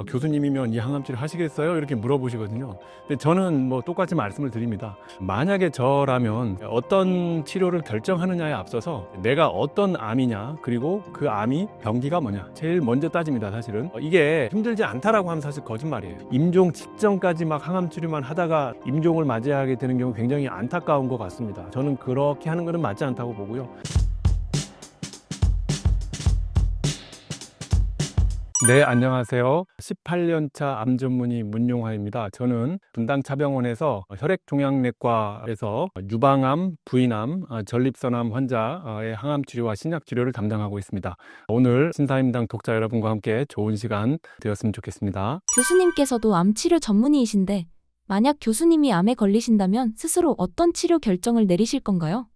교수님이면 이 항암 치료 하시겠어요? 이렇게 물어보시거든요. 근데 저는 뭐 똑같이 말씀을 드립니다. 만약에 저라면 어떤 치료를 결정하느냐에 앞서서 내가 어떤 암이냐, 그리고 그 암이 병기가 뭐냐 제일 먼저 따집니다. 사실은 이게 힘들지 않다라고 하면 사실 거짓말이에요. 임종 직전까지 막 항암 치료만 하다가 임종을 맞이하게 되는 경우 굉장히 안타까운 것 같습니다. 저는 그렇게 하는 것은 맞지 않다고 보고요. 네, 안녕하세요. 18년차 암 전문의 문용화입니다. 저는 분당차병원에서 혈액종양내과에서 유방암, 부인암, 전립선암 환자의 항암 치료와 신약 치료를 담당하고 있습니다. 오늘 신사임당 독자 여러분과 함께 좋은 시간 되었으면 좋겠습니다. 교수님께서도 암 치료 전문의이신데 만약 교수님이 암에 걸리신다면 스스로 어떤 치료 결정을 내리실 건가요?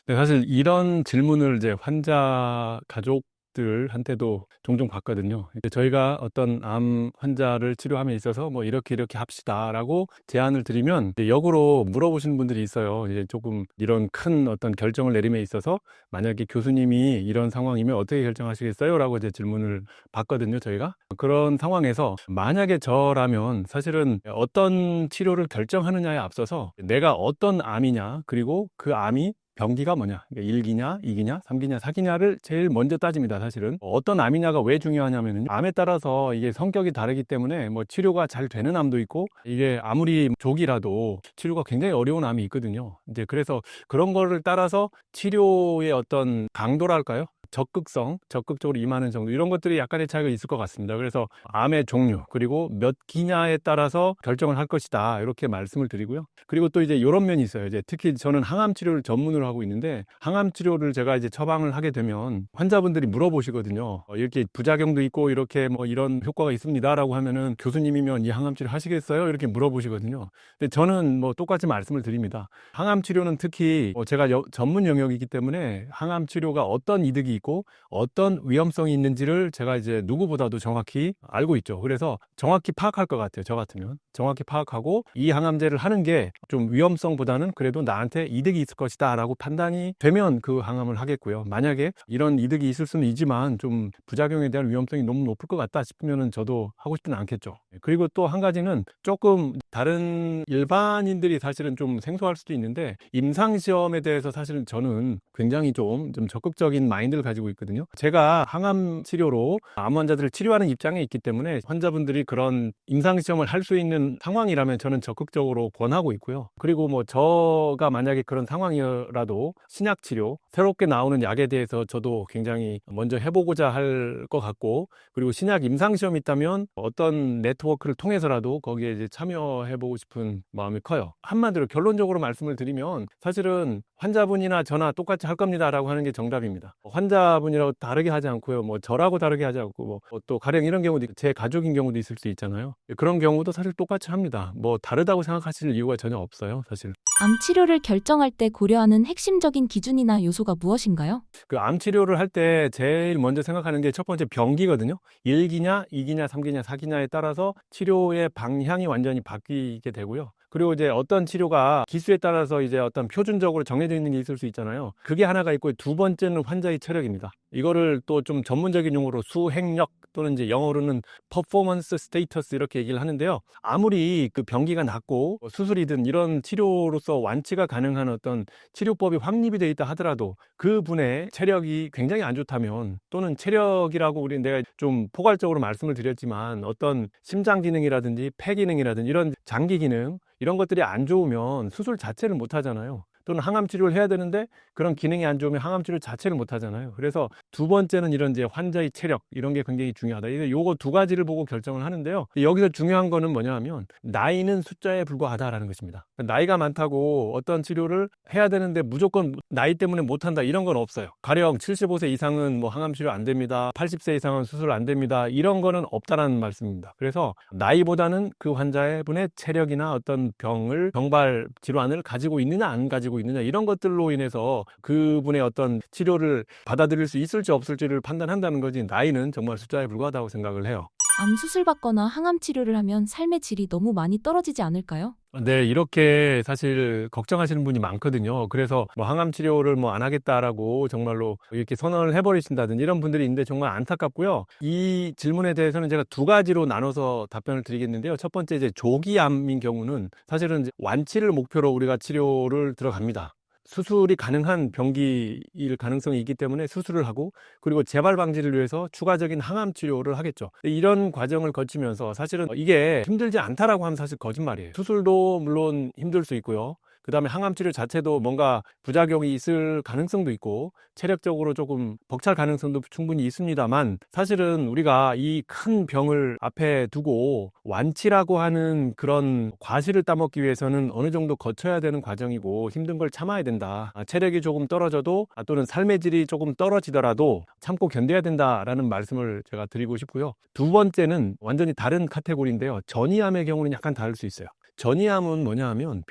네, 사실 이런 질문을 이제 환자 가족들한테도 종종 받거든요. 저희가 어떤 암 환자를 치료함에 있어서 뭐 이렇게 합시다라고 제안을 드리면 이제 역으로 물어보시는 분들이 있어요. 이제 조금 이런 큰 어떤 결정을 내림에 있어서 만약에 교수님이 이런 상황이면 어떻게 결정하시겠어요? 라고 이제 질문을 받거든요, 저희가. 그런 상황에서 만약에 저라면 사실은 어떤 치료를 결정하느냐에 앞서서 내가 어떤 암이냐, 그리고 그 암이 병기가 뭐냐, 그러니까 1기냐, 2기냐, 3기냐, 4기냐를 제일 먼저 따집니다. 사실은 어떤 암이냐가 왜 중요하냐면은 암에 따라서 이게 성격이 다르기 때문에 뭐 치료가 잘 되는 암도 있고 이게 아무리 조기라도 치료가 굉장히 어려운 암이 있거든요. 이제 그래서 그런 거를 따라서 치료의 어떤 강도랄까요? 적극적으로 임하는 정도, 이런 것들이 약간의 차이가 있을 것 같습니다. 그래서 암의 종류, 그리고 몇 기냐에 따라서 결정을 할 것이다, 이렇게 말씀을 드리고요. 그리고 또 이제 이런 면이 있어요. 이제 특히 저는 항암 치료를 전문으로 하고 있는데, 항암 치료를 제가 이제 처방을 하게 되면 환자분들이 물어보시거든요. 이렇게 부작용도 있고 이렇게 뭐 이런 효과가 있습니다라고 하면은 교수님이면 이 항암 치료 하시겠어요? 이렇게 물어보시거든요. 근데 저는 뭐 똑같이 말씀을 드립니다. 항암 치료는 특히 제가 전문 영역이기 때문에 항암 치료가 어떤 이득이 있고 어떤 위험성이 있는지를 제가 이제 누구보다도 정확히 알고 있죠. 그래서 정확히 파악할 것 같아요. 저 같으면 정확히 파악하고 이 항암제를 하는 게 좀 위험성보다는 그래도 나한테 이득이 있을 것이다 라고 판단이 되면 그 항암을 하겠고요. 만약에 이런 이득이 있을 수는 있지만 좀 부작용에 대한 위험성이 너무 높을 것 같다 싶으면 저도 하고 싶지는 않겠죠. 그리고 또 한 가지는 조금 다른 일반인들이 사실은 좀 생소할 수도 있는데, 임상시험에 대해서 사실은 저는 굉장히 좀 적극적인 마인드를 가지고 있거든요. 제가 항암 치료로 암 환자들을 치료하는 입장에 있기 때문에 환자분들이 그런 임상시험을 할 수 있는 상황이라면 저는 적극적으로 권하고 있고요. 그리고 뭐 저가 만약에 그런 상황이라도 신약 치료, 새롭게 나오는 약에 대해서 저도 굉장히 먼저 해보고자 할 것 같고, 그리고 신약 임상시험이 있다면 어떤 네트워크를 통해서라도 거기에 이제 참여해보고 싶은 마음이 커요. 한마디로 결론적으로 말씀을 드리면 사실은 환자분이나 저나 똑같이 할 겁니다라고 하는 게 정답입니다. 환자분이라고 다르게 하지 않고요. 뭐 저라고 다르게 하지 않고 뭐 또 가령 이런 경우도 제 가족인 경우도 있을 수 있잖아요. 그런 경우도 사실 똑같이 합니다. 뭐 다르다고 생각하실 이유가 전혀 없어요, 사실. 암 치료를 결정할 때 고려하는 핵심적인 기준이나 요소가 무엇인가요? 그 암 치료를 할 때 제일 먼저 생각하는 게 첫 번째 병기거든요. 1기냐, 2기냐, 3기냐, 4기냐에 따라서 치료의 방향이 완전히 바뀌게 되고요. 그리고 이제 어떤 치료가 기수에 따라서 이제 어떤 표준적으로 정해져 있는 게 있을 수 있잖아요. 그게 하나가 있고, 두 번째는 환자의 체력입니다. 이거를 또 좀 전문적인 용어로 수행력, 또는 이제 영어로는 퍼포먼스 스테이터스 이렇게 얘기를 하는데요. 아무리 그 병기가 낫고 수술이든 이런 치료로서 완치가 가능한 어떤 치료법이 확립이 돼 있다 하더라도 그분의 체력이 굉장히 안 좋다면, 또는 체력이라고 우리 내가 좀 포괄적으로 말씀을 드렸지만 어떤 심장 기능이라든지 폐 기능이라든지 이런 장기 기능, 이런 것들이 안 좋으면 수술 자체를 못 하잖아요. 또는 항암 치료를 해야 되는데 그런 기능이 안 좋으면 항암 치료 자체를 못 하잖아요. 그래서 두 번째는 이런 이제 환자의 체력, 이런 게 굉장히 중요하다. 요거 두 가지를 보고 결정을 하는데요. 여기서 중요한 거는 뭐냐 하면 나이는 숫자에 불과하다라는 것입니다. 나이가 많다고 어떤 치료를 해야 되는데 무조건 나이 때문에 못 한다, 이런 건 없어요. 가령 75세 이상은 뭐 항암 치료 안 됩니다. 80세 이상은 수술 안 됩니다. 이런 거는 없다라는 말씀입니다. 그래서 나이보다는 그 환자의 분의 체력이나 어떤 병발 질환을 가지고 있느냐 안 가지고 있느냐, 이런 것들로 인해서 그분의 어떤 치료를 받아들일 수 있을지 없을지를 판단한다는 거지, 나이는 정말 숫자에 불과하다고 생각을 해요. 암 수술 받거나 항암 치료를 하면 삶의 질이 너무 많이 떨어지지 않을까요? 네, 이렇게 사실 걱정하시는 분이 많거든요. 그래서 뭐 항암 치료를 뭐 안 하겠다라고 정말로 이렇게 선언을 해버리신다든지 이런 분들이 있는데 정말 안타깝고요. 이 질문에 대해서는 제가 두 가지로 나눠서 답변을 드리겠는데요. 첫 번째 이제 조기암인 경우는 사실은 이제 완치를 목표로 우리가 치료를 들어갑니다. 수술이 가능한 병기일 가능성이 있기 때문에 수술을 하고 그리고 재발 방지를 위해서 추가적인 항암 치료를 하겠죠. 이런 과정을 거치면서 사실은 이게 힘들지 않다라고 하면 사실 거짓말이에요. 수술도 물론 힘들 수 있고요. 그 다음에 항암 치료 자체도 뭔가 부작용이 있을 가능성도 있고 체력적으로 조금 벅찰 가능성도 충분히 있습니다만 사실은 우리가 이 큰 병을 앞에 두고 완치라고 하는 그런 과실을 따먹기 위해서는 어느 정도 거쳐야 되는 과정이고 힘든 걸 참아야 된다. 체력이 조금 떨어져도 또는 삶의 질이 조금 떨어지더라도 참고 견뎌야 된다라는 말씀을 제가 드리고 싶고요. 두 번째는 완전히 다른 카테고리인데요. 전이암의 경우는 약간 다를 수 있어요. 전이암은 뭐냐 하면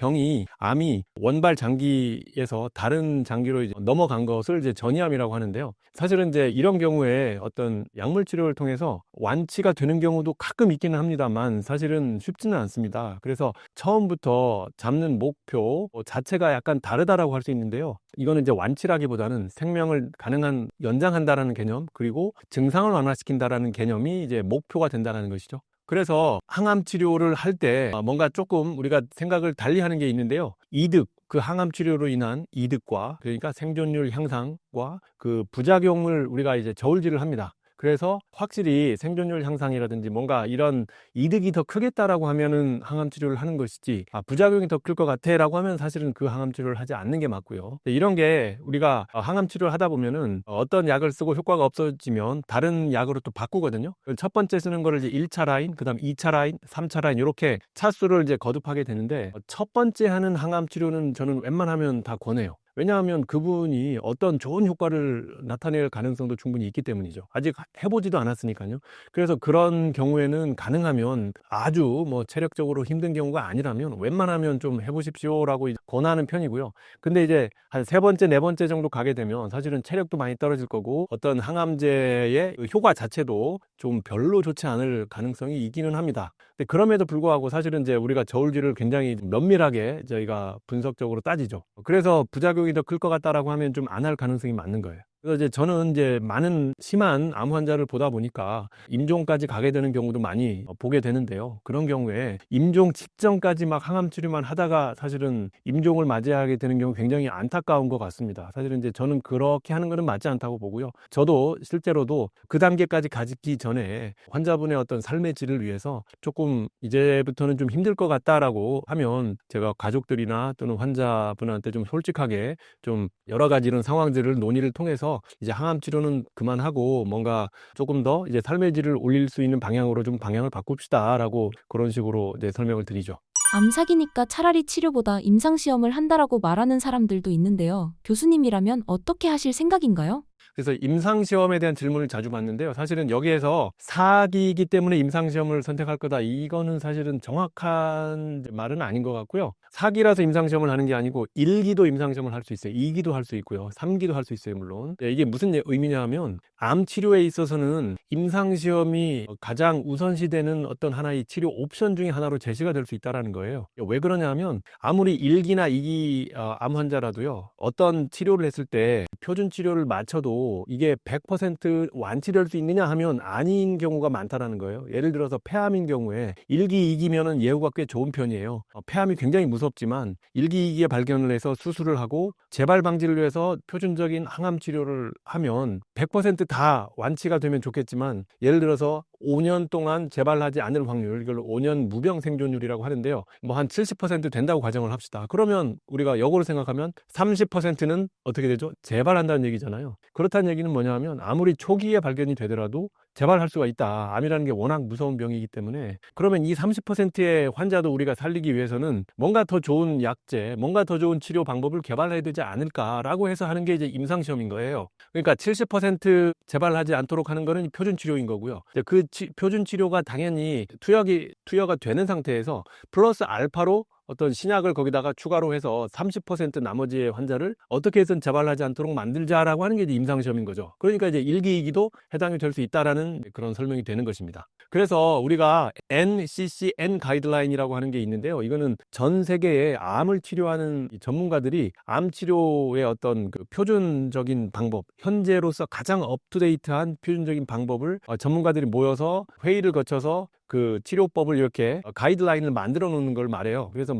암이 원발 장기에서 다른 장기로 이제 넘어간 것을 이제 전이암이라고 하는데요. 사실은 이제 이런 경우에 어떤 약물 치료를 통해서 완치가 되는 경우도 가끔 있기는 합니다만 사실은 쉽지는 않습니다. 그래서 처음부터 잡는 목표 자체가 약간 다르다라고 할 수 있는데요. 이거는 이제 완치라기보다는 생명을 가능한 연장한다라는 개념, 그리고 증상을 완화시킨다라는 개념이 이제 목표가 된다는 것이죠. 그래서 항암 치료를 할 때 뭔가 조금 우리가 생각을 달리 하는 게 있는데요. 그 항암 치료로 인한 이득과 그러니까 생존율 향상과 그 부작용을 우리가 이제 저울질을 합니다. 그래서 확실히 생존율 향상이라든지 뭔가 이런 이득이 더 크겠다라고 하면은 항암 치료를 하는 것이지 부작용이 더 클 것 같아라고 하면 사실은 그 항암 치료를 하지 않는 게 맞고요. 이런 게 우리가 항암 치료를 하다 보면은 어떤 약을 쓰고 효과가 없어지면 다른 약으로 또 바꾸거든요. 첫 번째 쓰는 거를 이제 1차 라인, 그다음 2차 라인, 3차 라인 이렇게 차수를 이제 거듭하게 되는데 첫 번째 하는 항암 치료는 저는 웬만하면 다 권해요. 왜냐하면 그분이 어떤 좋은 효과를 나타낼 가능성도 충분히 있기 때문이죠. 아직 해보지도 않았으니까요. 그래서 그런 경우에는 가능하면 아주 뭐 체력적으로 힘든 경우가 아니라면 웬만하면 좀 해보십시오라고 권하는 편이고요. 근데 이제 한 세 번째, 네 번째 정도 가게 되면 사실은 체력도 많이 떨어질 거고 어떤 항암제의 효과 자체도 좀 별로 좋지 않을 가능성이 있기는 합니다. 근데 그럼에도 불구하고 사실은 이제 우리가 저울질을 굉장히 면밀하게 저희가 분석적으로 따지죠. 그래서 부작용이 더 클 것 같다라고 하면 좀 안 할 가능성이 많는 거예요. 그래서 이제 저는 이제 많은 심한 암 환자를 보다 보니까 임종까지 가게 되는 경우도 많이 보게 되는데요. 그런 경우에 임종 직전까지 막 항암 치료만 하다가 사실은 임종을 맞이하게 되는 경우 굉장히 안타까운 것 같습니다. 사실은 이제 저는 그렇게 하는 것은 맞지 않다고 보고요. 저도 실제로도 그 단계까지 가기 전에 환자분의 어떤 삶의 질을 위해서 조금 이제부터는 좀 힘들 것 같다라고 하면 제가 가족들이나 또는 환자분한테 좀 솔직하게 좀 여러 가지 이런 상황들을 논의를 통해서 이제 항암 치료는 그만하고 뭔가 조금 더 이제 삶의 질을 올릴 수 있는 방향으로 좀 방향을 바꿉시다라고 그런 식으로 이제 설명을 드리죠. 암 사기니까 차라리 치료보다 임상시험을 한다라고 말하는 사람들도 있는데요. 교수님이라면 어떻게 하실 생각인가요? 그래서 임상시험에 대한 질문을 자주 받는데요. 사실은 여기에서 사기이기 때문에 임상시험을 선택할 거다. 이거는 사실은 정확한 말은 아닌 것 같고요. 사기라서 임상시험을 하는 게 아니고 1기도 임상시험을 할 수 있어요. 2기도 할 수 있고요. 3기도 할 수 있어요. 물론. 이게 무슨 의미냐 하면 암 치료에 있어서는 임상시험이 가장 우선시되는 어떤 하나의 치료 옵션 중에 하나로 제시가 될 수 있다는 거예요. 왜 그러냐 하면 아무리 1기나 2기 암 환자라도요. 어떤 치료를 했을 때 표준 치료를 맞춰도 이게 100% 완치될 수 있느냐 하면 아닌 경우가 많다는 거예요. 예를 들어서 폐암인 경우에 1기, 2기면은 예후가 꽤 좋은 편이에요. 폐암이 굉장히 무섭지만 1기, 2기에 발견을 해서 수술을 하고 재발 방지를 위해서 표준적인 항암 치료를 하면 100% 다 완치가 되면 좋겠지만 예를 들어서 5년 동안 재발하지 않을 확률, 이걸 5년 무병 생존율이라고 하는데요. 뭐 한 70% 된다고 가정을 합시다. 그러면 우리가 역으로 생각하면 30%는 어떻게 되죠? 재발한다는 얘기잖아요. 그렇다는 얘기는 뭐냐 하면 아무리 초기에 발견이 되더라도 재발할 수가 있다. 암이라는 게 워낙 무서운 병이기 때문에 그러면 이 30%의 환자도 우리가 살리기 위해서는 뭔가 더 좋은 약제, 뭔가 더 좋은 치료 방법을 개발해야 되지 않을까라고 해서 하는 게 이제 임상시험인 거예요. 그러니까 70% 재발하지 않도록 하는 거는 표준 치료인 거고요. 표준 치료가 당연히 투여가 되는 상태에서 플러스 알파로 어떤 신약을 거기다가 추가로 해서 30% 나머지의 환자를 어떻게 해서든 재발하지 않도록 만들자라고 하는 게 이제 임상시험인 거죠. 그러니까 이제 1기, 2기도 해당이 될 수 있다라는 그런 설명이 되는 것입니다. 그래서 우리가 NCCN 가이드라인이라고 하는 게 있는데요. 이거는 전 세계의 암을 치료하는 전문가들이 암 치료의 어떤 그 표준적인 방법, 현재로서 가장 업투데이트한 표준적인 방법을 전문가들이 모여서 회의를 거쳐서 그 치료법을 이렇게 가이드라인을 만들어 놓는 걸 말해요. 그래서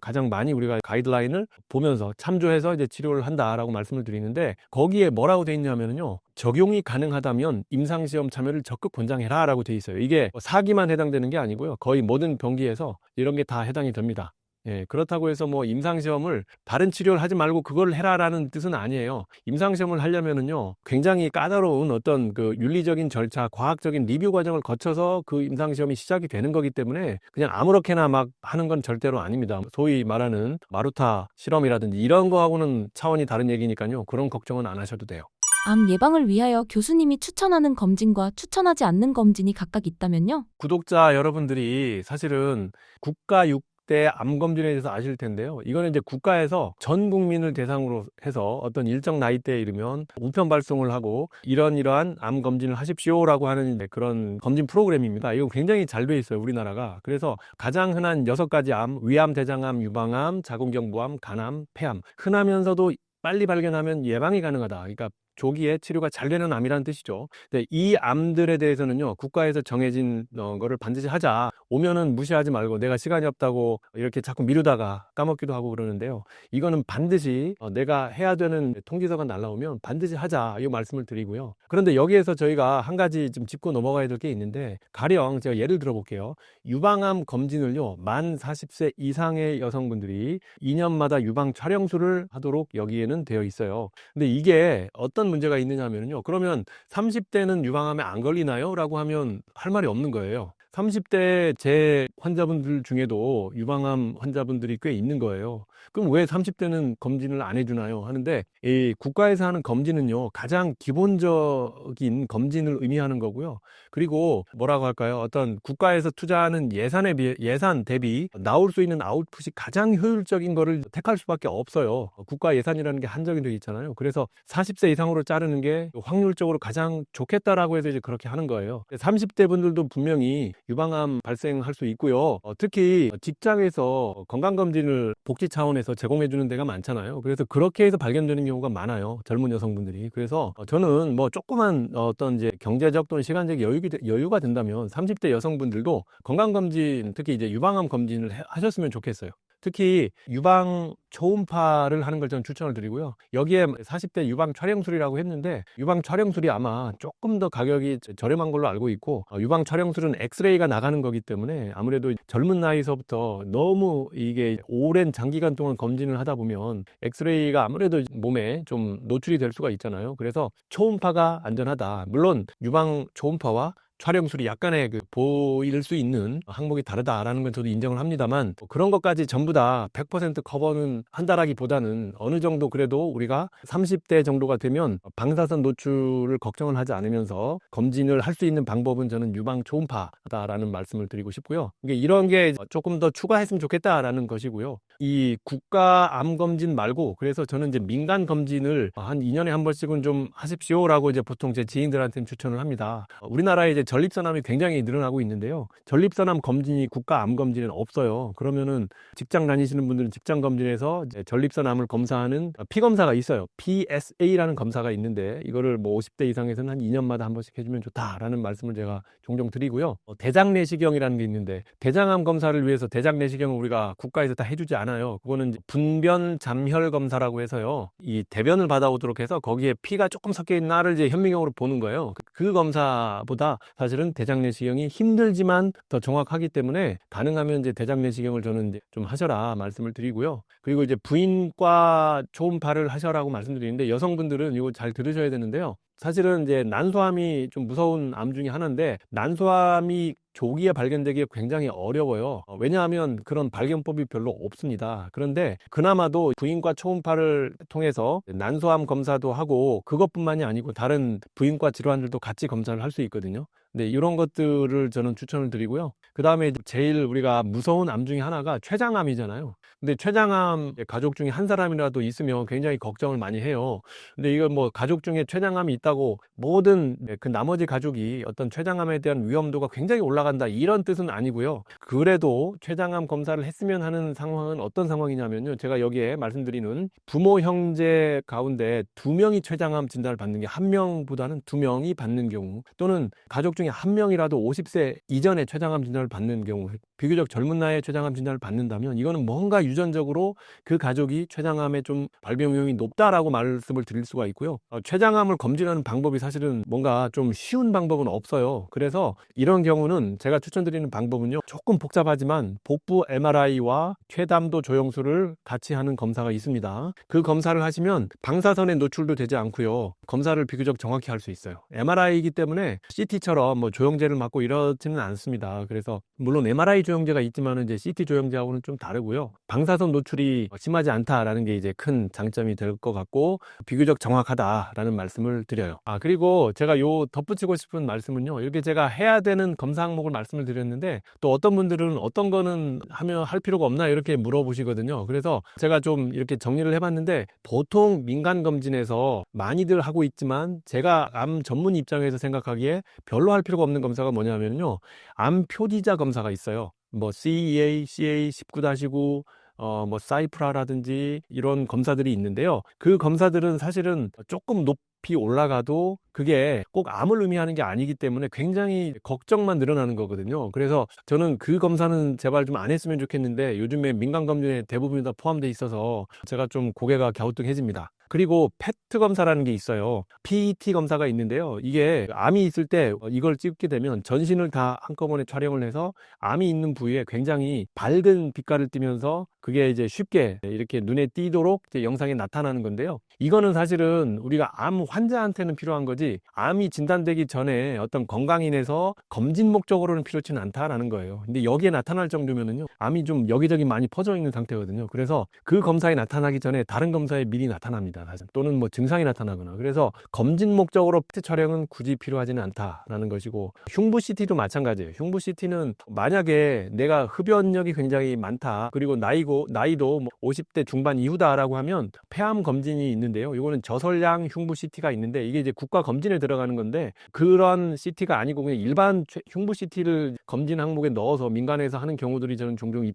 가장 많이 우리가 가이드라인을 보면서 참조해서 이제 치료를 한다라고 말씀을 드리는데, 거기에 뭐라고 돼 있냐면요. 적용이 가능하다면 임상시험 참여를 적극 권장해라 라고 돼 있어요. 이게 사기만 해당되는 게 아니고요. 거의 모든 병기에서 이런 게 다 해당이 됩니다. 예, 그렇다고 해서 뭐 임상시험을 다른 치료를 하지 말고 그걸 해라라는 뜻은 아니에요. 임상시험을 하려면은요, 굉장히 까다로운 어떤 그 윤리적인 절차, 과학적인 리뷰 과정을 거쳐서 그 임상시험이 시작이 되는 거기 때문에 그냥 아무렇게나 막 하는 건 절대로 아닙니다. 소위 말하는 마루타 실험이라든지 이런 거하고는 차원이 다른 얘기니까요. 그런 걱정은 안 하셔도 돼요. 암 예방을 위하여 교수님이 추천하는 검진과 추천하지 않는 검진이 각각 있다면요? 구독자 여러분들이 사실은 국가 6대 암검진에 대해서 아실 텐데요. 이거는 이제 국가에서 전 국민을 대상으로 해서 어떤 일정 나이대에 이르면 우편 발송을 하고 이러한 암검진을 하십시오라고 하는 그런 검진 프로그램입니다. 이거 굉장히 잘 돼 있어요, 우리나라가. 그래서 가장 흔한 6가지 암, 위암, 대장암, 유방암, 자궁경부암, 간암, 폐암. 흔하면서도 빨리 발견하면 예방이 가능하다. 그러니까 조기에 치료가 잘 되는 암이라는 뜻이죠. 근데 이 암들에 대해서는요, 국가에서 정해진 거를 반드시 하자. 오면은 무시하지 말고, 내가 시간이 없다고 이렇게 자꾸 미루다가 까먹기도 하고 그러는데요. 이거는 반드시 내가 해야 되는 통지서가 날라오면 반드시 하자, 이 말씀을 드리고요. 그런데 여기에서 저희가 한 가지 좀 짚고 넘어가야 될 게 있는데, 가령 제가 예를 들어 볼게요. 유방암 검진을요, 만 40세 이상의 여성분들이 2년마다 유방 촬영술을 하도록 여기에는 되어 있어요. 근데 이게 어떤 문제가 있느냐 하면요, 그러면 30대는 유방암에 안 걸리나요? 라고 하면 할 말이 없는 거예요. 30대 제 환자분들 중에도 유방암 환자분들이 꽤 있는 거예요. 그럼 왜 30대는 검진을 안 해주나요? 하는데, 이 국가에서 하는 검진은요, 가장 기본적인 검진을 의미하는 거고요. 그리고 뭐라고 할까요? 어떤 국가에서 투자하는 예산 대비 나올 수 있는 아웃풋이 가장 효율적인 거를 택할 수밖에 없어요. 국가 예산이라는 게 한정이 되어 있잖아요. 그래서 40세 이상으로 자르는 게 확률적으로 가장 좋겠다라고 해서 이제 그렇게 하는 거예요. 30대 분들도 분명히 유방암 발생할 수 있고요. 특히 직장에서 건강검진을 복지 차원에서 제공해주는 데가 많잖아요. 그래서 그렇게 해서 발견되는 경우가 많아요, 젊은 여성분들이. 그래서 저는 뭐 조그만 어떤 이제 경제적 또는 시간적 여유가 된다면 30대 여성분들도 건강검진, 특히 이제 유방암 검진을 하셨으면 좋겠어요. 특히 유방 초음파를 하는 걸 저는 추천을 드리고요. 여기에 40대 유방 촬영술이라고 했는데, 유방 촬영술이 아마 조금 더 가격이 저렴한 걸로 알고 있고, 유방 촬영술은 엑스레이가 나가는 거기 때문에 아무래도 젊은 나이서부터 너무 이게 오랜 장기간 동안 검진을 하다 보면 엑스레이가 아무래도 몸에 좀 노출이 될 수가 있잖아요. 그래서 초음파가 안전하다. 물론 유방 초음파와 촬영술이 약간의 보일 수 있는 항목이 다르다라는 건 저도 인정을 합니다만, 그런 것까지 전부 다 100% 커버는 한다라기보다는 어느 정도 그래도 우리가 30대 정도가 되면 방사선 노출을 걱정을 하지 않으면서 검진을 할 수 있는 방법은 저는 유방 초음파다라는 말씀을 드리고 싶고요. 이런 게 조금 더 추가했으면 좋겠다라는 것이고요. 이 국가 암 검진 말고, 그래서 저는 이제 민간 검진을 한 2년에 한 번씩은 좀 하십시오라고 이제 보통 제 지인들한테는 추천을 합니다. 우리나라에 이제 전립선암이 굉장히 늘어나고 있는데요. 전립선암 검진이 국가 암 검진에는 없어요. 그러면은 직장 다니시는 분들은 직장 검진에서 이제 전립선암을 검사하는 피검사가 있어요. PSA라는 검사가 있는데, 이거를 뭐 50대 이상에서는 한 2년마다 한 번씩 해주면 좋다라는 말씀을 제가 종종 드리고요. 대장 내시경이라는 게 있는데, 대장암 검사를 위해서 대장 내시경을 우리가 국가에서 다 해주지 않아요. 그거는 분변 잠혈 검사라고 해서요, 이 대변을 받아오도록 해서 거기에 피가 조금 섞여 있는 알을 이제 현미경으로 보는 거예요. 그 검사보다 사실은 대장 내시경이 힘들지만 더 정확하기 때문에 가능하면 이제 대장 내시경을 저는 이제 좀 하셔라 말씀을 드리고요. 그리고 이제 부인과 초음파를 하셔라고 말씀드리는데, 여성분들은 이거 잘 들으셔야 되는데요. 사실은 이제 난소암이 좀 무서운 암 중에 하나인데, 난소암이 조기에 발견되기가 굉장히 어려워요. 왜냐하면 그런 발견법이 별로 없습니다. 그런데 그나마도 부인과 초음파를 통해서 난소암 검사도 하고, 그것뿐만이 아니고 다른 부인과 질환들도 같이 검사를 할 수 있거든요. 네, 이런 것들을 저는 추천을 드리고요. 그 다음에 제일 우리가 무서운 암 중에 하나가 췌장암이잖아요. 근데 췌장암 가족 중에 한 사람이라도 있으면 굉장히 걱정을 많이 해요. 근데 이거 뭐 가족 중에 췌장암이 있다고 모든 그 나머지 가족이 어떤 췌장암에 대한 위험도가 굉장히 올라간다 이런 뜻은 아니고요. 그래도 췌장암 검사를 했으면 하는 상황은 어떤 상황이냐면요. 제가 여기에 말씀드리는 부모 형제 가운데 2명이 췌장암 진단을 받는 게 1명보다는 2명이 받는 경우, 또는 가족 중에 1명이라도 50세 이전에 췌장암 진단을 받는 경우, 비교적 젊은 나이에 췌장암 진단을 받는다면 이거는 뭔가 유전적으로 그 가족이 췌장암에 좀 발병 위험이 높다라고 말씀을 드릴 수가 있고요. 췌장암을 검진하는 방법이 사실은 뭔가 좀 쉬운 방법은 없어요. 그래서 이런 경우는 제가 추천드리는 방법은요, 조금 복잡하지만 복부 MRI와 췌담도 조영수를 같이 하는 검사가 있습니다. 그 검사를 하시면 방사선에 노출도 되지 않고요, 검사를 비교적 정확히 할 수 있어요. MRI이기 때문에 CT처럼 뭐 조영제를 맞고 이러지는 않습니다. 그래서 물론 MRI 조영제가 있지만 이제 CT 조영제하고는 좀 다르고요. 방사선 노출이 심하지 않다라는 게 이제 큰 장점이 될 것 같고 비교적 정확하다라는 말씀을 드려요. 그리고 제가 요 덧붙이고 싶은 말씀은요, 이렇게 제가 해야 되는 검사 항목을 말씀을 드렸는데 또 어떤 분들은 어떤 거는 하면 할 필요가 없나 이렇게 물어보시거든요. 그래서 제가 좀 이렇게 정리를 해봤는데, 보통 민간 검진에서 많이들 하고 있지만 제가 암 전문 입장에서 생각하기에 별로 할 필요가 없는 검사가 뭐냐면요, 암 표지자 검사가 있어요. 뭐 CEA, CA19-9, 뭐 사이프라라든지 이런 검사들이 있는데요. 그 검사들은 사실은 조금 높이 올라가도 그게 꼭 암을 의미하는 게 아니기 때문에 굉장히 걱정만 늘어나는 거거든요. 그래서 저는 그 검사는 제발 좀 안 했으면 좋겠는데 요즘에 민간 검진에 대부분이 다 포함되어 있어서 제가 좀 고개가 갸우뚱해집니다. 그리고 페트 검사라는 게 있어요. PET 검사가 있는데요. 이게 암이 있을 때 이걸 찍게 되면 전신을 다 한꺼번에 촬영을 해서 암이 있는 부위에 굉장히 밝은 빛깔을 띠면서 그게 이제 쉽게 이렇게 눈에 띄도록 이제 영상에 나타나는 건데요. 이거는 사실은 우리가 암 환자한테는 필요한 거지, 암이 진단되기 전에 어떤 건강인에서 검진 목적으로는 필요치는 않다라는 거예요. 근데 여기에 나타날 정도면은요, 암이 좀 여기저기 많이 퍼져 있는 상태거든요. 그래서 그 검사에 나타나기 전에 다른 검사에 미리 나타납니다. 사실. 또는 뭐 증상이 나타나거나. 그래서 검진 목적으로 PET 촬영은 굳이 필요하지는 않다라는 것이고, 흉부 CT도 마찬가지예요. 흉부 CT는 만약에 내가 흡연력이 굉장히 많다, 그리고 나이도 뭐 50대 중반 이후다라고 하면 폐암 검진이 있는데요. 이거는 저설량 흉부 CT가 있는데 이게 이제 국가 검진에 들어가는 건데, 그런 CT가 아니고 그냥 일반 흉부 CT를 검진 항목에 넣어서 민간에서 하는 경우들이 저는 종종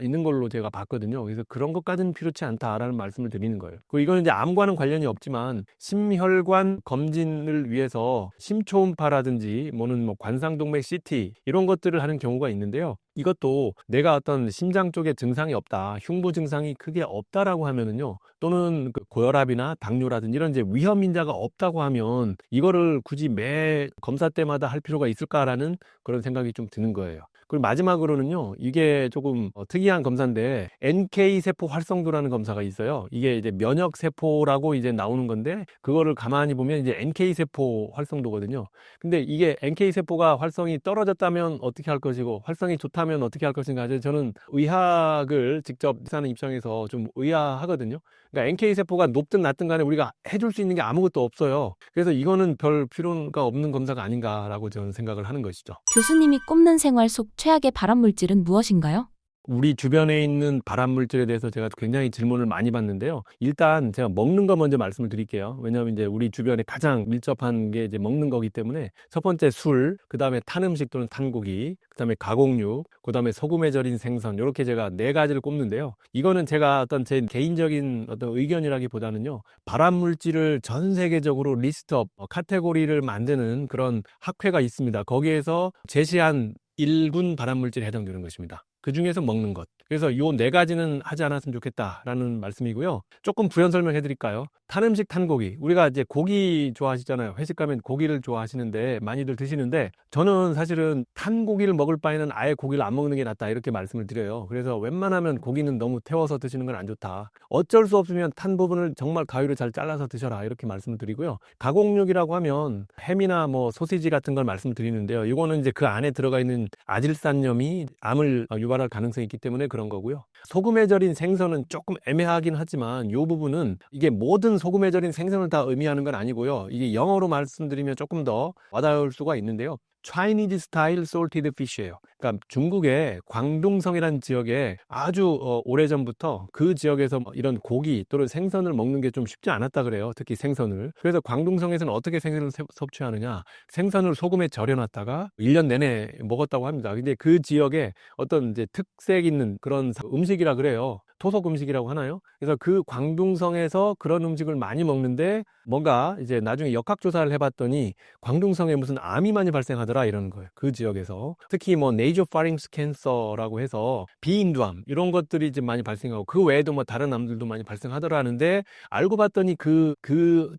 있는 걸로 제가 봤거든요. 그래서 그런 것까지는 필요치 않다라는 말씀을 드리는 거예요. 그리고 이거는 이제 암과는 관련이 없지만 심혈관 검진을 위해서 심초음파라든지 뭐는 뭐 관상동맥 CT 이런 것들을 하는 경우가 있는데요. 이것도 내가 어떤 심장 쪽에 증상이 없다, 흉부 증상이 크게 없다라고 하면은요, 또는 그 고혈압이나 당뇨라든지 이런 이제 위험 인자가 없다고 하면 이거를 굳이 매 검사 때마다 할 필요가 있을까라는 그런 생각이 좀 드는 거예요. 그리고 마지막으로는요, 이게 조금 특이한 검사인데 NK 세포 활성도라는 검사가 있어요. 이게 이제 면역 세포라고 이제 나오는 건데, 그거를 가만히 보면 이제 NK 세포 활성도거든요. 근데 이게 NK 세포가 활성이 떨어졌다면 어떻게 할 것이고 활성이 좋다면 어떻게 할 것인가, 저는 의학을 직접 하는 입장에서 좀 의아하거든요. 그러니까 NK 세포가 높든 낮든 간에 우리가 해줄 수 있는 게 아무것도 없어요. 그래서 이거는 별 필요가 없는 검사가 아닌가라고 저는 생각을 하는 것이죠. 교수님이 꼽는 생활 속 최악의 발암물질은 무엇인가요? 우리 주변에 있는 발암물질에 대해서 제가 굉장히 질문을 많이 받는데요. 일단 제가 먹는 거 먼저 말씀을 드릴게요. 왜냐하면 이제 우리 주변에 가장 밀접한 게 이제 먹는 거기 때문에, 첫 번째 술, 그 다음에 탄 음식 또는 탄 고기, 그 다음에 가공육, 그 다음에 소금에 절인 생선, 이렇게 제가 4가지를 꼽는데요. 이거는 제가 어떤 제 개인적인 어떤 의견이라기보다는요, 발암물질을 전 세계적으로 리스트업, 카테고리를 만드는 그런 학회가 있습니다. 거기에서 제시한 1군 발암물질에 해당되는 것입니다. 그 중에서 먹는 것. 그래서 요 4가지는 하지 않았으면 좋겠다라는 말씀이고요. 조금 부연 설명해 드릴까요? 탄 음식, 탄 고기. 우리가 이제 고기 좋아하시잖아요. 회식 가면 고기를 좋아하시는데, 많이들 드시는데, 저는 사실은 탄 고기를 먹을 바에는 아예 고기를 안 먹는 게 낫다, 이렇게 말씀을 드려요. 그래서 웬만하면 고기는 너무 태워서 드시는 건 안 좋다. 어쩔 수 없으면 탄 부분을 정말 가위로 잘 잘라서 드셔라, 이렇게 말씀을 드리고요. 가공육이라고 하면 햄이나 뭐 소시지 같은 걸 말씀드리는데요. 이거는 이제 그 안에 들어가 있는 아질산염이 암을 유발할 가능성이 있기 때문에 그런 거고요. 소금에 절인 생선은 조금 애매하긴 하지만 이 부분은 이게 모든 소금에 절인 생선을 다 의미하는 건 아니고요. 이게 영어로 말씀드리면 조금 더 와닿을 수가 있는데요. Chinese style salted fish예요. 그러니까 중국의 광둥성이라는 지역에 아주 오래전부터 그 지역에서 이런 고기 또는 생선을 먹는 게 좀 쉽지 않았다 그래요. 특히 생선을. 그래서 광둥성에서는 어떻게 생선을 섭취하느냐? 생선을 소금에 절여놨다가 1년 내내 먹었다고 합니다. 근데 그 지역에 어떤 이제 특색 있는 그런 음식이라 그래요. 토속 음식이라고 하나요? 그래서 그 광둥성에서 그런 음식을 많이 먹는데 뭔가 이제 나중에 역학조사를 해봤더니 광둥성에 무슨 암이 많이 발생하더라 이러는 거예요. 그 지역에서. 특히 뭐 네이조파링스 캔서라고 해서 비인두암 이런 것들이 이제 많이 발생하고 그 외에도 뭐 다른 암들도 많이 발생하더라 하는데 알고 봤더니 그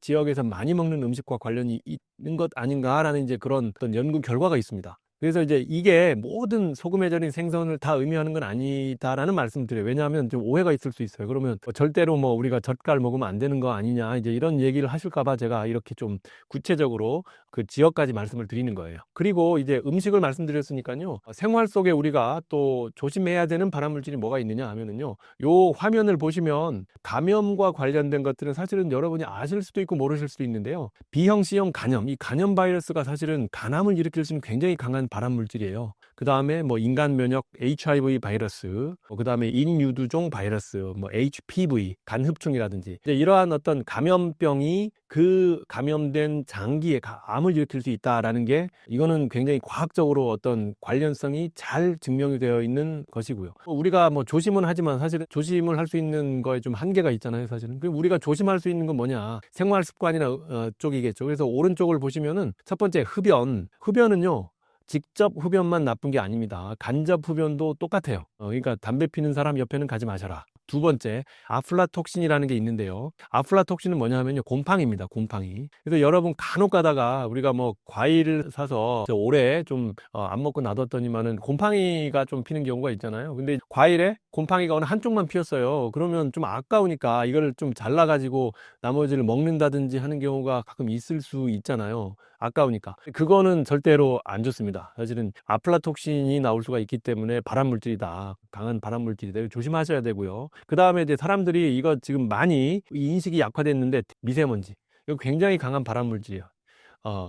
지역에서 많이 먹는 음식과 관련이 있는 것 아닌가라는 이제 그런 어떤 연구 결과가 있습니다. 그래서 이제 이게 모든 소금에 절인 생선을 다 의미하는 건 아니다라는 말씀을 드려요. 왜냐하면 좀 오해가 있을 수 있어요. 그러면 절대로 뭐 우리가 젓갈 먹으면 안 되는 거 아니냐 이제 이런 얘기를 하실까봐 제가 이렇게 좀 구체적으로 그 지역까지 말씀을 드리는 거예요. 그리고 이제 음식을 말씀드렸으니까요. 생활 속에 우리가 또 조심해야 되는 발암물질이 뭐가 있느냐 하면은요. 요 화면을 보시면 감염과 관련된 것들은 사실은 여러분이 아실 수도 있고 모르실 수도 있는데요. B형, C형 간염, 이 간염 바이러스가 사실은 간암을 일으킬 수 있는 굉장히 강한 발암 물질이에요. 그 다음에 뭐 인간 면역 HIV 바이러스, 그 다음에 인유두종 바이러스, 뭐 HPV, 간흡충이라든지 이제 이러한 어떤 감염병이 그 감염된 장기에 암을 일으킬 수 있다라는 게 이거는 굉장히 과학적으로 어떤 관련성이 잘 증명이 되어 있는 것이고요. 우리가 뭐 조심은 하지만 사실은 조심을 할 수 있는 거에 좀 한계가 있잖아요, 사실은. 그리고 우리가 조심할 수 있는 건 뭐냐? 생활 습관이나 쪽이겠죠. 그래서 오른쪽을 보시면은 첫 번째 흡연은요. 직접 흡연만 나쁜 게 아닙니다. 간접 흡연도 똑같아요. 그러니까 담배 피는 사람 옆에는 가지 마셔라. 두 번째, 아플라톡신이라는 게 있는데요. 아플라톡신은 뭐냐 하면요. 곰팡이입니다. 곰팡이. 그래서 여러분 간혹 가다가 우리가 뭐 과일을 사서 오래 좀 안 먹고 놔뒀더니만은 곰팡이가 좀 피는 경우가 있잖아요. 근데 과일에 곰팡이가 어느 한쪽만 피었어요. 그러면 좀 아까우니까 이걸 좀 잘라가지고 나머지를 먹는다든지 하는 경우가 가끔 있을 수 있잖아요. 아까우니까. 그거는 절대로 안 좋습니다. 사실은 아플라톡신이 나올 수가 있기 때문에 발암물질이다. 강한 발암물질이다. 조심하셔야 되고요. 그 다음에 이제 사람들이 이거 지금 많이 인식이 약화됐는데 미세먼지. 이거 굉장히 강한 발암물질이에요.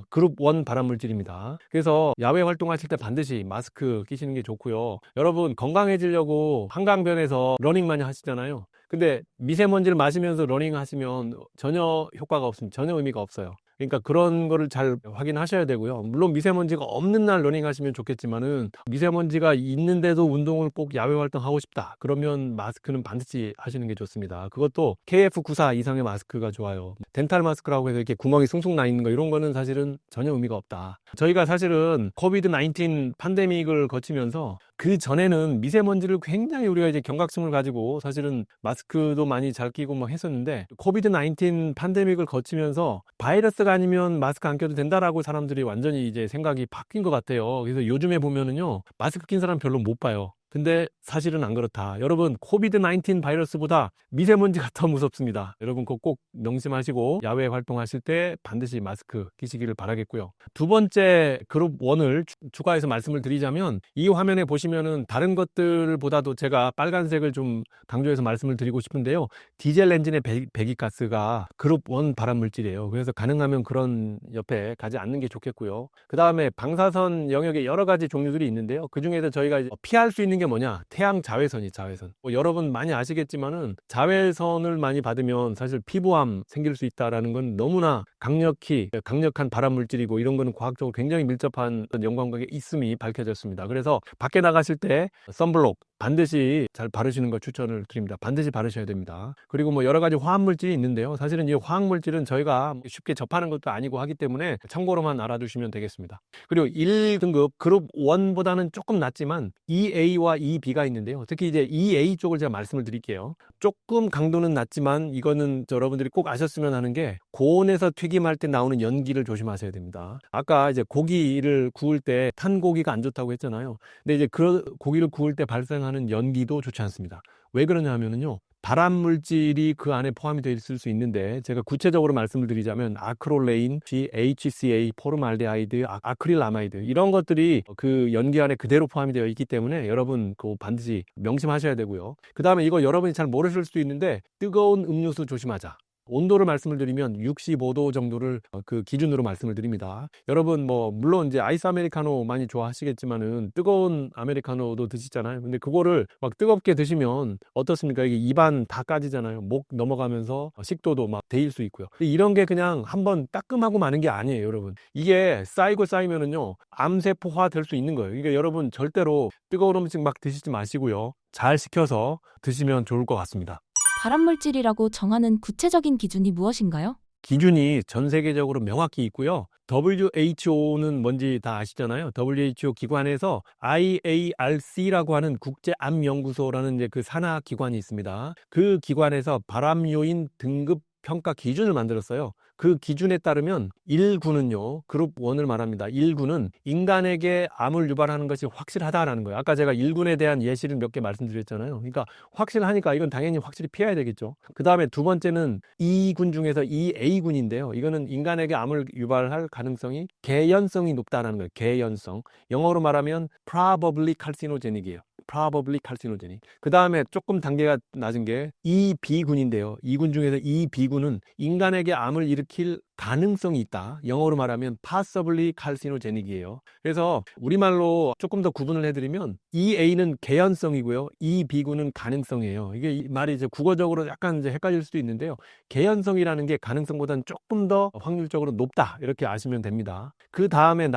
그룹 1 발암물질입니다. 그래서 야외 활동하실 때 반드시 마스크 끼시는 게 좋고요. 여러분 건강해지려고 한강변에서 러닝 많이 하시잖아요. 근데 미세먼지를 마시면서 러닝 하시면 전혀 효과가 없습니다. 전혀 의미가 없어요. 그러니까 그런 거를 잘 확인하셔야 되고요. 물론 미세먼지가 없는 날 러닝 하시면 좋겠지만은 미세먼지가 있는데도 운동을 꼭 야외 활동하고 싶다. 그러면 마스크는 반드시 하시는 게 좋습니다. 그것도 KF94 이상의 마스크가 좋아요. 덴탈 마스크라고 해서 이렇게 구멍이 숭숭 나 있는 거 이런 거는 사실은 전혀 의미가 없다. 저희가 사실은 코비드-19 팬데믹을 거치면서 그 전에는 미세먼지를 굉장히 우리가 이제 경각심을 가지고 사실은 마스크도 많이 잘 끼고 막 했었는데 코비드-19 팬데믹을 거치면서 바이러스가 아니면 마스크 안 껴도 된다라고 사람들이 완전히 이제 생각이 바뀐 것 같아요. 그래서 요즘에 보면은요 마스크 낀 사람 별로 못 봐요. 근데 사실은 안 그렇다. 여러분 코비드-19 바이러스보다 미세먼지가 더 무섭습니다. 여러분 그거 꼭 명심하시고 야외 활동하실 때 반드시 마스크 끼시기를 바라겠고요. 두 번째 그룹 1을 추가해서 말씀을 드리자면 이 화면에 보시면은 다른 것들보다도 제가 빨간색을 좀 강조해서 말씀을 드리고 싶은데요. 디젤 엔진의 배기가스가 그룹 1 발암물질이에요. 그래서 가능하면 그런 옆에 가지 않는 게 좋겠고요. 그 다음에 방사선 영역에 여러 가지 종류들이 있는데요. 그 중에서 저희가 피할 수 있는 게 뭐냐? 태양 자외선이 자외선. 여러분 많이 아시겠지만은 자외선을 많이 받으면 사실 피부암 생길 수 있다라는 건 너무나 강력한 발암 물질이고 이런 거는 과학적으로 굉장히 밀접한 연관관계 있음이 밝혀졌습니다. 그래서 밖에 나가실 때 선블록 반드시 잘 바르시는 걸 추천을 드립니다. 반드시 바르셔야 됩니다. 그리고 뭐 여러 가지 화학물질이 있는데요. 사실은 이 화학물질은 저희가 쉽게 접하는 것도 아니고 하기 때문에 참고로만 알아두시면 되겠습니다. 그리고 1등급 그룹 1보다는 조금 낮지만 EA와 EB가 있는데요. 특히 이제 EA 쪽을 제가 말씀을 드릴게요. 조금 강도는 낮지만 이거는 여러분들이 꼭 아셨으면 하는 게 고온에서 튀김할 때 나오는 연기를 조심하셔야 됩니다. 아까 이제 고기를 구울 때 탄 고기가 안 좋다고 했잖아요. 근데 이제 그 고기를 구울 때 발생하는 연기도 좋지 않습니다. 왜 그러냐 하면은요. 발암 물질이 그 안에 포함이 되어 있을 수 있는데 제가 구체적으로 말씀을 드리자면 아크롤레인, HCA, 포름알데하이드, 아크릴아마이드 이런 것들이 그 연기 안에 그대로 포함이 되어 있기 때문에 여러분 그거 반드시 명심하셔야 되고요. 그 다음에 이거 여러분이 잘 모르실 수도 있는데 뜨거운 음료수 조심하자. 온도를 말씀을 드리면 65도 정도를 그 기준으로 말씀을 드립니다. 여러분 뭐 물론 이제 아이스 아메리카노 많이 좋아하시겠지만은 뜨거운 아메리카노도 드시잖아요. 근데 그거를 막 뜨겁게 드시면 어떻습니까? 이게 입안 다 까지잖아요. 목 넘어가면서 식도도 막 데일 수 있고요. 이런 게 그냥 한번 따끔하고 마는 게 아니에요, 여러분. 이게 쌓이고 쌓이면은요, 암세포화 될 수 있는 거예요. 그러니까 여러분 절대로 뜨거운 음식 막 드시지 마시고요. 잘 식혀서 드시면 좋을 것 같습니다. 발암물질이라고 정하는 구체적인 기준이 무엇인가요? 기준이 전 세계적으로 명확히 있고요. WHO는 뭔지 다 아시잖아요. WHO 기관에서 IARC라고 하는 국제암연구소라는 이제 그 산하 기관이 있습니다. 그 기관에서 발암 요인 등급 평가 기준을 만들었어요. 그 기준에 따르면 1군은요, 그룹 1을 말합니다. 1군은 인간에게 암을 유발하는 것이 확실하다라는 거예요. 아까 제가 1군에 대한 예시를 몇 개 말씀드렸잖아요. 그러니까 확실하니까 이건 당연히 확실히 피해야 되겠죠. 그 다음에 두 번째는 2군 중에서 2A군인데요. 이거는 인간에게 암을 유발할 가능성이 개연성이 높다라는 거예요. 개연성. 영어로 말하면 probably carcinogenic이에요. probably carcinogenic. 그 다음에 조금 단계가 낮은 게 2B군인데요. 2군 중에서 2B군은 인간에게 암을 일으킬 가능성이 있다. 영어로 말하면 possibly carcinogenic이에요. 그래서 우리말로 조금 더 구분을 해드리면 2A는 개연성이고요. 2B군은 가능성이에요. 이게 이 말이 이제 국어적으로 약간 이제 헷갈릴 수도 있는데요. 개연성이라는 게 가능성보다는 조금 더 확률적으로 높다. 이렇게 아시면 됩니다. 그 다음에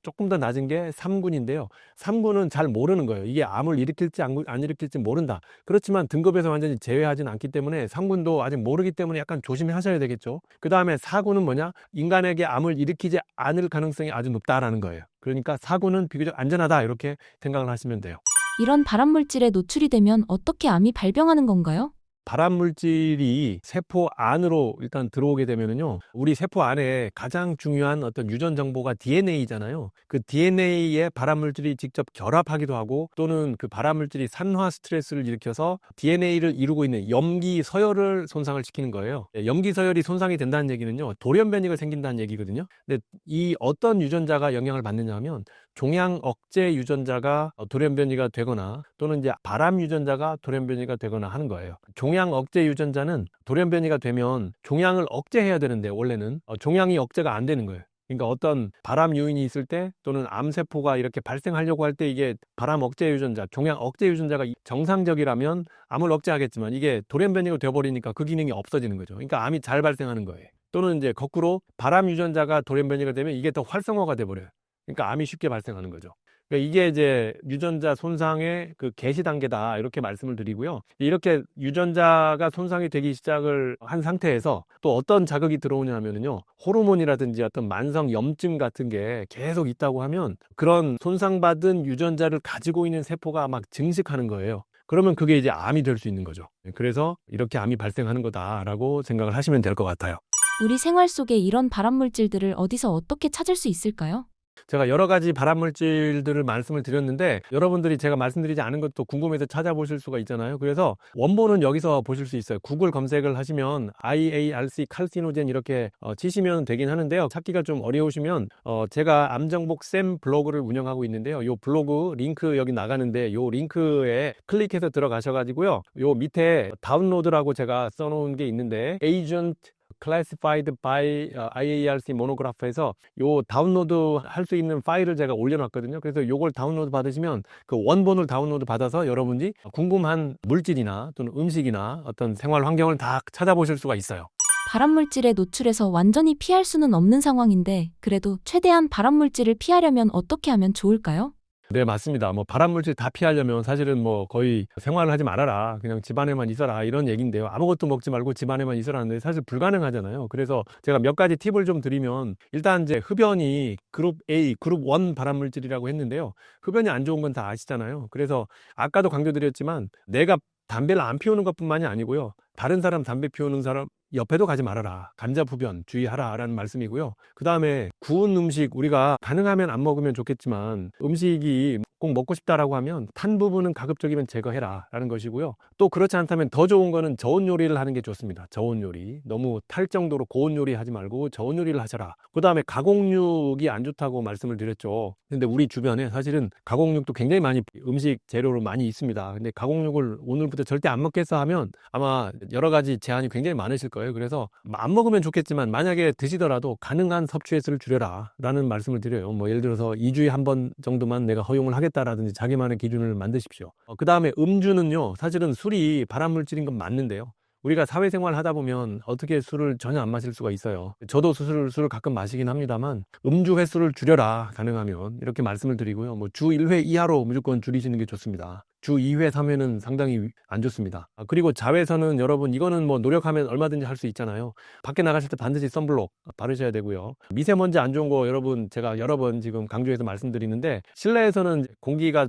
조금 더 낮은 게 3군인데요. 3군은 잘 모르는 거예요. 이게 암을 일으킬지 안 일으킬지 모른다. 그렇지만 등급에서 완전히 제외하진 않기 때문에 3군도 아직 모르기 때문에 약간 조심하셔야 되겠죠. 그 다음에 4군은 뭐냐? 인간에게 암을 일으키지 않을 가능성이 아주 높다라는 거예요. 그러니까 4군은 비교적 안전하다 이렇게 생각을 하시면 돼요. 이런 발암물질에 노출이 되면 어떻게 암이 발병하는 건가요? 발암물질이 세포 안으로 일단 들어오게 되면은요, 우리 세포 안에 가장 중요한 어떤 유전 정보가 DNA잖아요. 그 DNA에 발암물질이 직접 결합하기도 하고, 또는 그 발암물질이 산화 스트레스를 일으켜서 DNA를 이루고 있는 염기 서열을 손상을 시키는 거예요. 염기 서열이 손상이 된다는 얘기는요, 돌연변이가 생긴다는 얘기거든요. 근데 이 어떤 유전자가 영향을 받느냐 하면 종양 억제 유전자가 돌연변이가 되거나 또는 이제 발암 유전자가 돌연변이가 되거나 하는 거예요. 종양 억제 유전자는 돌연변이가 되면 종양을 억제해야 되는데 원래는 종양이 억제가 안 되는 거예요. 그러니까 어떤 발암 요인이 있을 때 또는 암세포가 이렇게 발생하려고 할 때 이게 발암 억제 유전자, 종양 억제 유전자가 정상적이라면 암을 억제하겠지만 이게 돌연변이가 되어버리니까 그 기능이 없어지는 거죠. 그러니까 암이 잘 발생하는 거예요. 또는 이제 거꾸로 발암 유전자가 돌연변이가 되면 이게 더 활성화가 돼버려요. 그러니까 암이 쉽게 발생하는 거죠. 그러니까 이게 이제 유전자 손상의 그 개시 단계다 이렇게 말씀을 드리고요. 이렇게 유전자가 손상이 되기 시작을 한 상태에서 또 어떤 자극이 들어오냐면요, 호르몬이라든지 어떤 만성 염증 같은 게 계속 있다고 하면 그런 손상받은 유전자를 가지고 있는 세포가 막 증식하는 거예요. 그러면 그게 이제 암이 될 수 있는 거죠. 그래서 이렇게 암이 발생하는 거다라고 생각을 하시면 될 것 같아요. 우리 생활 속에 이런 발암물질들을 어디서 어떻게 찾을 수 있을까요? 제가 여러 가지 발암물질들을 말씀을 드렸는데 여러분들이 제가 말씀드리지 않은 것도 궁금해서 찾아보실 수가 있잖아요. 그래서 원본은 여기서 보실 수 있어요. 구글 검색을 하시면 IARC 칼시노젠 이렇게 치시면 되긴 하는데요. 찾기가 좀 어려우시면 제가 암정복 쌤 블로그를 운영하고 있는데요. 요 블로그 링크 여기 나가는데 요 링크에 클릭해서 들어가셔가지고요. 요 밑에 다운로드라고 제가 써놓은 게 있는데 Agent Classified by IARC 모노그래프에서 요 다운로드 할 수 있는 파일을 제가 올려놨거든요. 그래서 요걸 다운로드 받으시면 그 원본을 다운로드 받아서 여러분이 궁금한 물질이나 또는 음식이나 어떤 생활 환경을 다 찾아보실 수가 있어요. 발암물질에 노출해서 완전히 피할 수는 없는 상황인데 그래도 최대한 발암물질을 피하려면 어떻게 하면 좋을까요? 네, 맞습니다. 뭐 발암물질 다 피하려면 사실은 뭐 거의 생활을 하지 말아라. 그냥 집안에만 있어라. 이런 얘기인데요. 아무것도 먹지 말고 집안에만 있어라는데 사실 불가능하잖아요. 그래서 제가 몇 가지 팁을 좀 드리면 일단 이제 흡연이 그룹 A, 그룹 1 발암물질이라고 했는데요. 흡연이 안 좋은 건 다 아시잖아요. 그래서 아까도 강조드렸지만 내가 담배를 안 피우는 것뿐만이 아니고요. 다른 사람 담배 피우는 사람 옆에도 가지 말아라. 간접흡연 주의하라 라는 말씀이고요. 그 다음에 구운 음식 우리가 가능하면 안 먹으면 좋겠지만 음식이 꼭 먹고 싶다라고 하면 탄 부분은 가급적이면 제거해라 라는 것이고요. 또 그렇지 않다면 더 좋은 거는 저온 요리를 하는 게 좋습니다. 저온 요리. 너무 탈 정도로 고온 요리 하지 말고 저온 요리를 하셔라. 그 다음에 가공육이 안 좋다고 말씀을 드렸죠. 근데 우리 주변에 사실은 가공육도 굉장히 많이 음식 재료로 많이 있습니다. 근데 가공육을 오늘부터 절대 안 먹겠어 하면 아마 여러 가지 제한이 굉장히 많으실 거예요. 그래서 안 먹으면 좋겠지만 만약에 드시더라도 가능한 섭취 횟수를 줄여라 라는 말씀을 드려요. 뭐 예를 들어서 2주에 한 번 정도만 내가 허용을 하겠다라든지 자기만의 기준을 만드십시오. 그 다음에 음주는요, 사실은 술이 발암물질인 건 맞는데요. 우리가 사회생활 하다 보면 어떻게 술을 전혀 안 마실 수가 있어요. 저도 술을 가끔 마시긴 합니다만 음주 횟수를 줄여라 가능하면 이렇게 말씀을 드리고요. 뭐 주 1회 이하로 무조건 줄이시는 게 좋습니다. 주 2회, 3회는 상당히 안 좋습니다. 그리고 자외선은 여러분 이거는 뭐 노력하면 얼마든지 할 수 있잖아요. 밖에 나가실 때 반드시 선블록 바르셔야 되고요. 미세먼지 안 좋은 거 여러분 제가 여러 번 지금 강조해서 말씀드리는데 실내에서는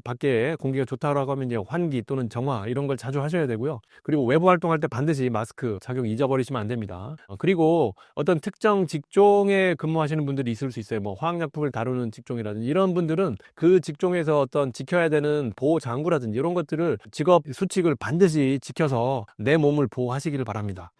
밖에 공기가 좋다고 하면 이제 환기 또는 정화 이런 걸 자주 하셔야 되고요. 그리고 외부 활동할 때 반드시 마스크 착용 잊어버리시면 안 됩니다. 그리고 어떤 특정 직종에 근무하시는 분들이 있을 수 있어요. 뭐 화학약품을 다루는 직종이라든지 이런 분들은 그 직종에서 어떤 지켜야 되는 보호 장구라든지 이런 것들을 직업 수칙을 반드시 지켜서 내 몸을 보호하시기를 바랍니다.